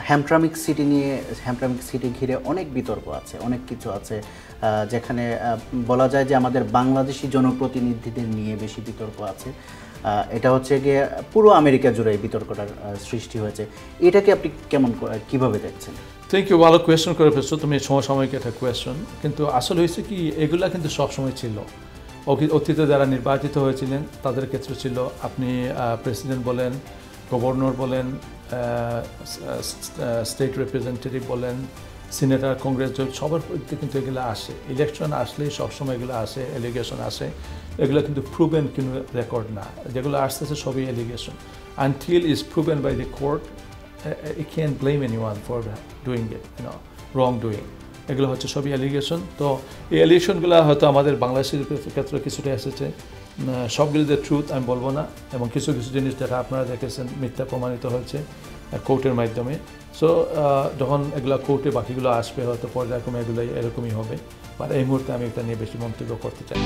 Hamtramck city নিয়ে, Hamtramck city ঘিরে অনেক বিতর্ক আছে, অনেক কিছু আছে, যেখানে বলা যায় যে আমাদের বাংলাদেশি জনপ্রতিনিধিদের নিয়ে বেশি বিতর্ক আছে। এটা হচ্ছে গিয়ে পুরো আমেরিকা জুড়ে এই বিতর্কটার সৃষ্টি হয়েছে। এটাকে আপনি কিভাবে দেখছেন? থ্যাংক ইউ, ভালো কোয়েশ্চন করে ফেলছো তুমি, সমসাময়িক একটা কোয়েশ্চন। কিন্তু আসলে হয়েছে কি, এগুলা কিন্তু সবসময় ছিল। অতীতে যারা নির্বাচিত হয়েছিলেন তাদের ক্ষেত্রে ছিল, আপনি প্রেসিডেন্ট বলেন, গভর্নর বলেন, স্টেট রিপ্রেজেন্টেটিভ বলেন, সিনেটর, কংগ্রেস, সবার মধ্যে কিন্তু এগুলো আসে। ইলেকশন আসলেই সবসময় এগুলো আসে, এলিগেশন আসে। এগুলো কিন্তু প্রুভেন কিন্তু রেকর্ড না, যেগুলো আসতেছে সবই allegation. Until is proven by the court, you can't blame anyone for doing it, wrong doing. এগুলো হচ্ছে সবই অ্যালিগেশন। তো এই অ্যালিগেশনগুলো হয়তো আমাদের বাংলাদেশের ক্ষেত্রে কিছুটা এসেছে, সবগুলো যে ট্রুথ আমি বলবো না, এবং কিছু কিছু জিনিস যেটা আপনারা দেখেছেন মিথ্যা প্রমাণিত হয়েছে কোর্টের মাধ্যমে। সো যখন এগুলো কোর্টে বাকিগুলো আসবে হয়তো পর্যায়ক্রমে এগুলো এরকমই হবে। আর এই মুহূর্তে আমি এটা নিয়ে বেশি মন্তব্য করতে চাই।